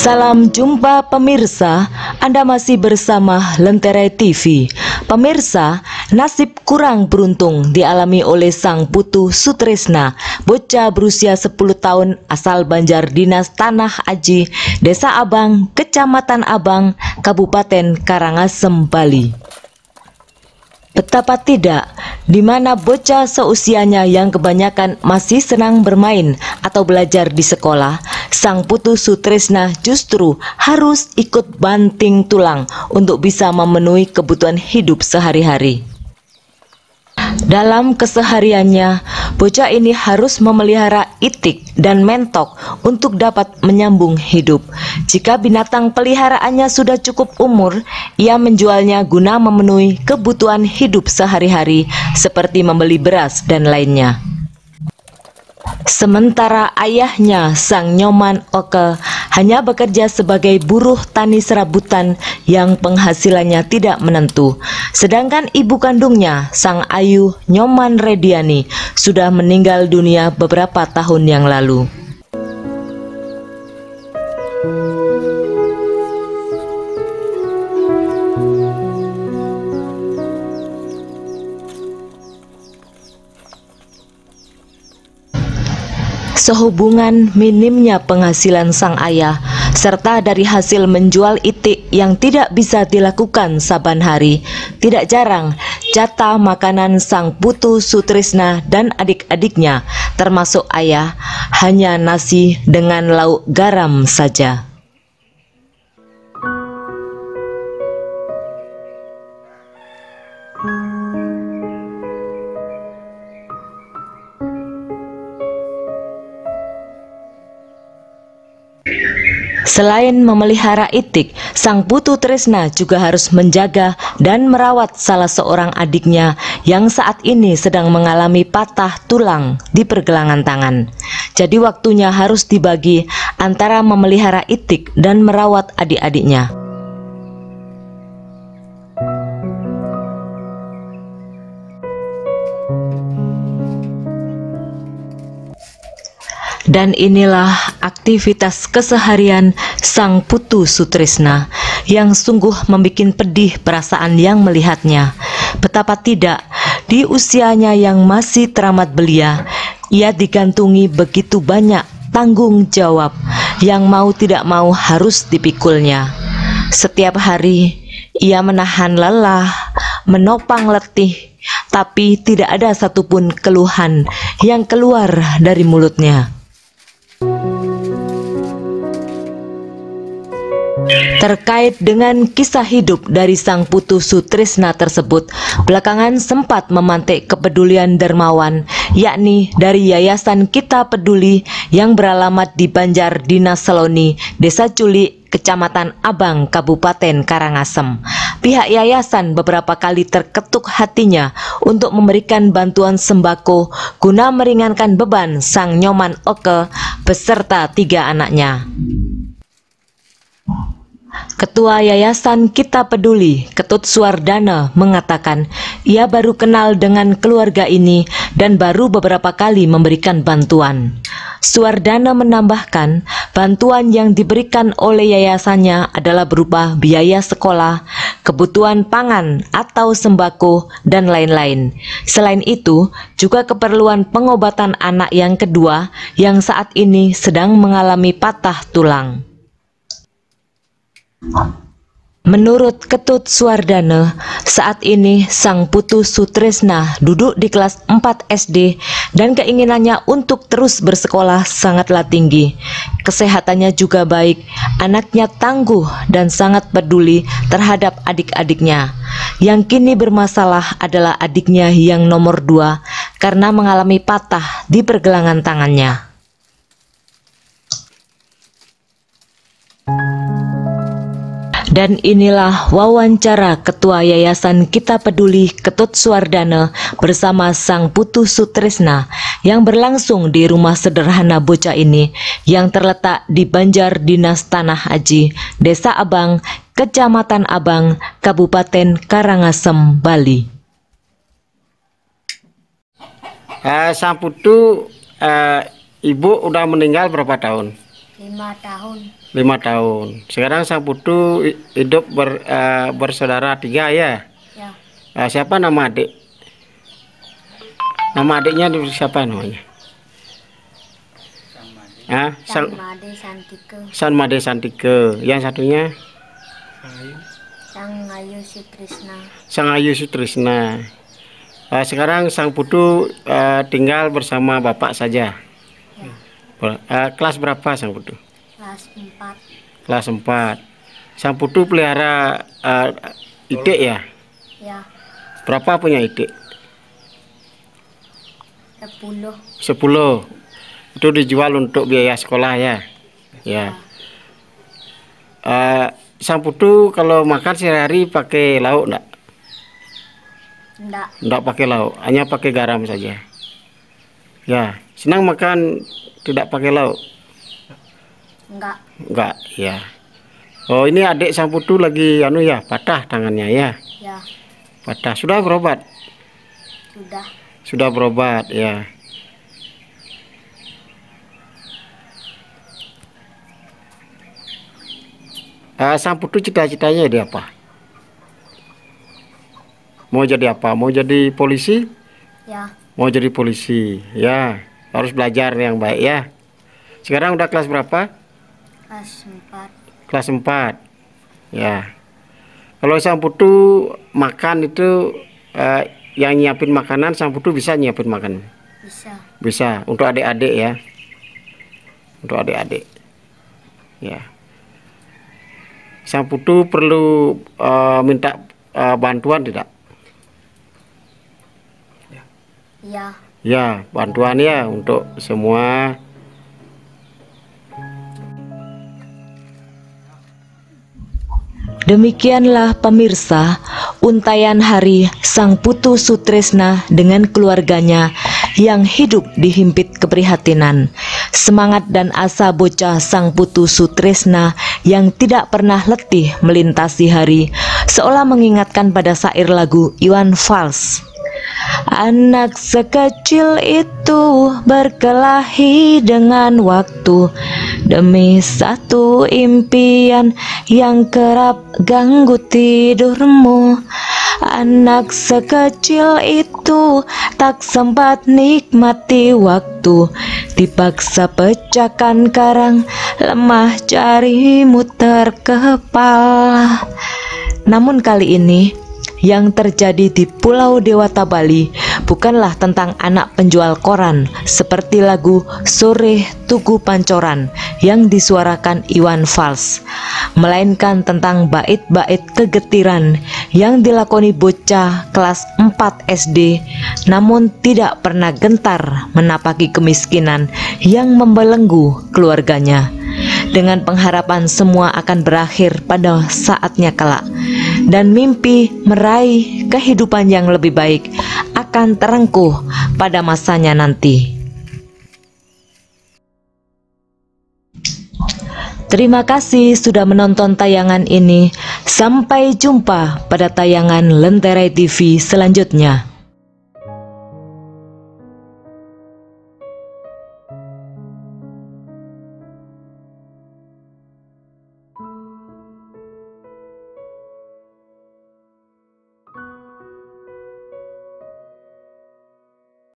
Salam jumpa pemirsa, Anda masih bersama Lentera TV. Pemirsa, nasib kurang beruntung dialami oleh sang putu Sutresna, bocah berusia 10 tahun asal Banjar Dinas Tanah Aji, Desa Abang, Kecamatan Abang, Kabupaten Karangasem, Bali. Betapa tidak, di mana bocah seusianya yang kebanyakan masih senang bermain atau belajar di sekolah, sang putu Sutresna justru harus ikut banting tulang untuk bisa memenuhi kebutuhan hidup sehari-hari. Dalam kesehariannya, bocah ini harus memelihara itik dan mentok untuk dapat menyambung hidup. Jika binatang peliharaannya sudah cukup umur, ia menjualnya guna memenuhi kebutuhan hidup sehari-hari seperti membeli beras dan lainnya. Sementara ayahnya, sang Nyoman Oke, hanya bekerja sebagai buruh tani serabutan yang penghasilannya tidak menentu. Sedangkan ibu kandungnya, sang Ayu Nyoman Rediani, sudah meninggal dunia beberapa tahun yang lalu. Sehubungan minimnya penghasilan sang ayah, serta dari hasil menjual itik yang tidak bisa dilakukan saban hari, tidak jarang jatah makanan sang putu Sutresna dan adik-adiknya, termasuk ayah, hanya nasi dengan lauk garam saja. Selain memelihara itik, sang putu Tresna juga harus menjaga dan merawat salah seorang adiknya yang saat ini sedang mengalami patah tulang di pergelangan tangan. Jadi waktunya harus dibagi antara memelihara itik dan merawat adik-adiknya. Dan inilah aktivitas keseharian sang putu Sutresna yang sungguh membuat pedih perasaan yang melihatnya. Betapa tidak, di usianya yang masih teramat belia, ia digantungi begitu banyak tanggung jawab yang mau tidak mau harus dipikulnya. Setiap hari ia menahan lelah, menopang letih, tapi tidak ada satupun keluhan yang keluar dari mulutnya. Terkait dengan kisah hidup dari sang putu Sutresna tersebut, belakangan sempat memantik kepedulian dermawan, yakni dari Yayasan Kita Peduli yang beralamat di Banjar Dinas Seloni, Desa Culik, Kecamatan Abang, Kabupaten Karangasem. Pihak yayasan beberapa kali terketuk hatinya untuk memberikan bantuan sembako guna meringankan beban sang Nyoman Oke beserta 3 anaknya. Ketua Yayasan Kita Peduli, Ketut Suwardana, mengatakan ia baru kenal dengan keluarga ini dan baru beberapa kali memberikan bantuan. Suwardana menambahkan, bantuan yang diberikan oleh yayasannya adalah berupa biaya sekolah, kebutuhan pangan atau sembako, dan lain-lain. Selain itu, juga keperluan pengobatan anak yang kedua yang saat ini sedang mengalami patah tulang. Menurut Ketut Suwardana, saat ini sang putu Sutresna duduk di kelas 4 SD dan keinginannya untuk terus bersekolah sangatlah tinggi. Kesehatannya juga baik, anaknya tangguh dan sangat peduli terhadap adik-adiknya. Yang kini bermasalah adalah adiknya yang nomor 2 karena mengalami patah di pergelangan tangannya. Dan inilah wawancara Ketua Yayasan Kita Peduli Ketut Suwardana bersama sang putu Sutresna yang berlangsung di rumah sederhana bocah ini yang terletak di Banjar Dinas Tanah Aji, Desa Abang, Kecamatan Abang, Kabupaten Karangasem, Bali. Sang putu, ibu udah meninggal berapa tahun? 5 tahun. 5 tahun. Sekarang sang putu hidup bersaudara 3 ya. Ya. Siapa nama adik? Nama adiknya siapa namanya? Made Santike. San Made Santike. Yang satunya? Sang Ayu Sutrisna. Sang Ayu Sutrisna. Sekarang sang putu tinggal bersama bapak saja. Ya. Kelas berapa sang putu? Kelas 4. Kelas 4. Sang putu pelihara itik ya? Ya. Berapa punya itik? 10. 10. Itu dijual untuk biaya sekolah ya? Ya. Sang putu kalau makan sehari-hari pakai lauk enggak? Enggak pakai lauk, hanya pakai garam saja. Ya, senang makan tidak pakai lauk? Enggak, ya. Oh, ini adik sang putu lagi patah tangannya ya? Ya. Patah. Sudah berobat? Sudah berobat ya. Sang putu cita-citanya dia apa? Mau jadi apa? Mau jadi polisi? Ya. Mau jadi polisi, ya. Harus belajar yang baik ya. Sekarang udah kelas berapa? Kelas 4. Kelas 4. Ya. Kalau sang putu makan itu yang nyiapin makanan, sang putu bisa nyiapin makanan? Bisa. Bisa. Untuk adik-adik ya. Untuk adik-adik. Ya. Sang putu perlu minta bantuan tidak? Ya. Ya, bantuan ya untuk semua. Demikianlah pemirsa, untayan hari Sang Putu Sutrisna dengan keluarganya yang hidup dihimpit keprihatinan. Semangat dan asa bocah Sang Putu Sutrisna yang tidak pernah letih melintasi hari, seolah mengingatkan pada syair lagu Iwan Fals. Anak sekecil itu berkelahi dengan waktu demi satu impian yang kerap ganggu tidurmu. Anak sekecil itu tak sempat nikmati waktu, dipaksa pecahkan karang, lemah jarimu terkepal. Namun kali ini yang terjadi di Pulau Dewata Bali bukanlah tentang anak penjual koran seperti lagu Sore Tugu Pancoran yang disuarakan Iwan Fals, melainkan tentang bait-bait kegetiran yang dilakoni bocah kelas 4 SD namun tidak pernah gentar menapaki kemiskinan yang membelenggu keluarganya, dengan pengharapan semua akan berakhir pada saatnya kelak dan mimpi meraih kehidupan yang lebih baik akan terengkuh pada masanya nanti. Terima kasih sudah menonton tayangan ini. Sampai jumpa pada tayangan Lentera TV selanjutnya.